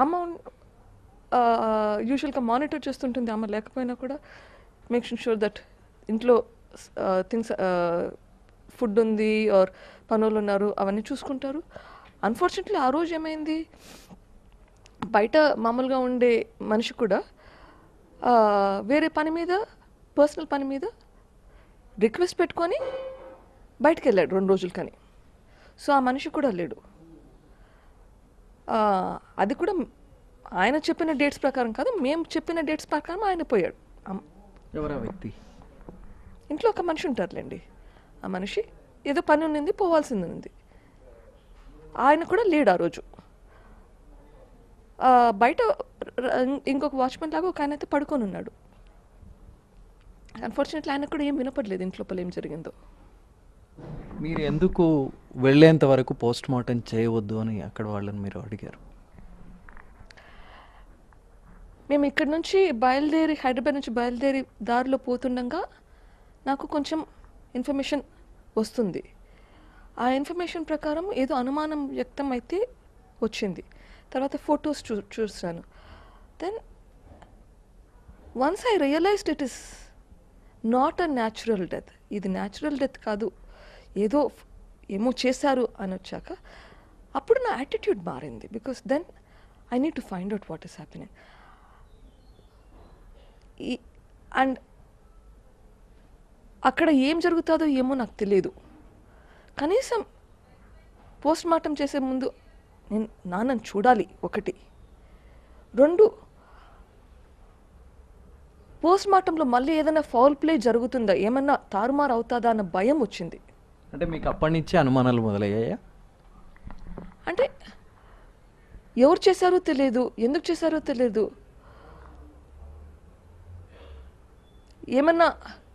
అమ్మ యూజువల్గా మానిటర్ చేస్తుంటుంది అమ్మ లేకపోయినా కూడా మేకింగ్ షూర్ దట్ ఇంట్లో థింగ్స్ ఫుడ్ ఉంది ఆర్ పనులు ఉన్నారు అవన్నీ చూసుకుంటారు. అన్ఫార్చునేట్లీ ఆ రోజు ఏమైంది, బయట మామూలుగా ఉండే మనిషి కూడా వేరే పని మీద, పర్సనల్ పని మీద రిక్వెస్ట్ పెట్టుకొని బయటకు వెళ్ళాడు 2 రోజులు కానీ. సో ఆ మనిషి కూడా లేడు. అది కూడా ఆయన చెప్పిన డేట్స్ ప్రకారం కాదు, మేము చెప్పిన డేట్స్ ప్రకారం ఆయన పోయాడు. ఎవరా వ్యక్తి? ఇంట్లో ఒక మనిషి ఉంటారులేండి. ఆ మనిషి ఏదో పని ఉన్నింది, పోవాల్సింది ఉంది. ఆయన కూడా లేడు ఆ రోజు. బయట ఇంకొక వాచ్మెన్ లాగా ఒక ఆయన అయితే పడుకొని ఉన్నాడు. అన్ఫార్చునేట్లీ ఆయన కూడా ఏం వినపడలేదు ఇంట్లో ఏం జరిగిందో. మీరు ఎందుకు వెళ్ళేంత వరకు పోస్ట్ మార్టం చేయవద్దు అని అక్కడ వాళ్ళని మీరు అడిగారు? మేము ఇక్కడ నుంచి బయలుదేరి, హైదరాబాద్ నుంచి బయలుదేరి దారిలో పోతుండగా నాకు కొంచెం ఇన్ఫర్మేషన్ వస్తుంది. ఆ ఇన్ఫర్మేషన్ ప్రకారం ఏదో అనుమానం వ్యక్తం అయితే వచ్చింది. తర్వాత ఫొటోస్ చూసాను. Then once I realized it is not a natural death. ఇది న్యాచురల్ డెత్ కాదు, ఏమో చేశారు అని వచ్చాక అప్పుడు నా యాటిట్యూడ్ మారింది. Because then I need to find out what is happening. And అక్కడ ఏం జరుగుతుందో ఏమో నాకు తెలియదు. కనీసం పోస్ట్ మార్టం చేసే ముందు నేను నాన్నని చూడాలి, 1. 2, పోస్ట్ మార్టంలో మళ్ళీ ఏదైనా ఫౌల్ ప్లే జరుగుతుందా, ఏమన్నా తారుమారు అవుతుందా అన్న భయం వచ్చింది. అంటే మీకు అప్పటి నుంచే అనుమానాలు మొదలయ్యాయా? అంటే ఎవరు చేశారో తెలియదు, ఎందుకు చేశారో తెలియదు, ఏమన్నా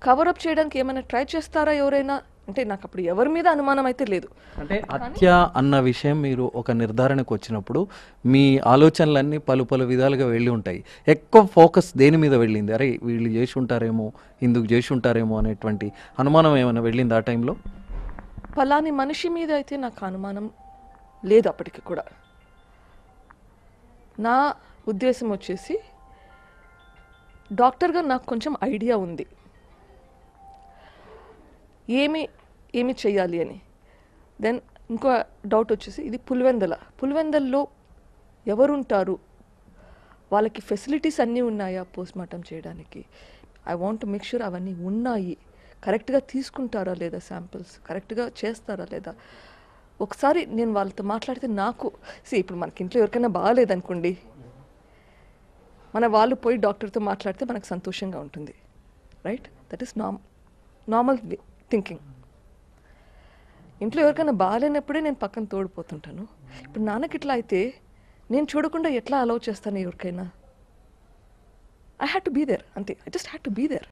కవరప్ చేయడానికి ఏమైనా ట్రై చేస్తారా ఎవరైనా అంటే నాకు అప్పుడు ఎవరి మీద అనుమానం అయితే లేదు. అంటే హత్య అన్న విషయం మీరు ఒక నిర్ధారణకు వచ్చినప్పుడు మీ ఆలోచనలన్నీ పలు విధాలుగా వెళ్ళి ఉంటాయి. ఎక్కువ ఫోకస్ దేని మీద వెళ్ళింది? అరే వీళ్ళు చేసి ఉంటారేమో, ఇందుకు చేసి ఉంటారేమో అనేటువంటి అనుమానం ఏమైనా వెళ్ళింది ఆ టైంలో? పలాని మనిషి మీద అయితే నాకు అనుమానం లేదు అప్పటికి కూడా. నా ఉద్దేశం వచ్చేసి డాక్టర్గా నాకు కొంచెం ఐడియా ఉంది ఏమి చెయ్యాలి అని. దెన్ ఇంకో డౌట్ వచ్చేసి ఇది పులివెందల్లో ఎవరుంటారు, వాళ్ళకి ఫెసిలిటీస్ అన్నీ ఉన్నాయా పోస్ట్ మార్టం చేయడానికి. I want to make sure అవన్నీ ఉన్నాయి, కరెక్ట్గా తీసుకుంటారా లేదా, శాంపిల్స్ కరెక్ట్గా చేస్తారా లేదా. ఒకసారి నేను వాళ్ళతో మాట్లాడితే నాకు ఇప్పుడు మనకి ఇంట్లో ఎవరికైనా బాగాలేదనుకోండి, మన వాళ్ళు పోయి డాక్టర్తో మాట్లాడితే మనకు సంతోషంగా ఉంటుంది, right? That is normal thinking. ఇంట్లో ఎవరికైనా బాగాలేనప్పుడే నేను పక్కన తోడిపోతుంటాను. ఇప్పుడు నాన్నకి ఇట్లా అయితే నేను చూడకుండా ఎట్లా అలౌ చేస్తాను ఎవరికైనా? I had to be there, అంతే. I just had to be there.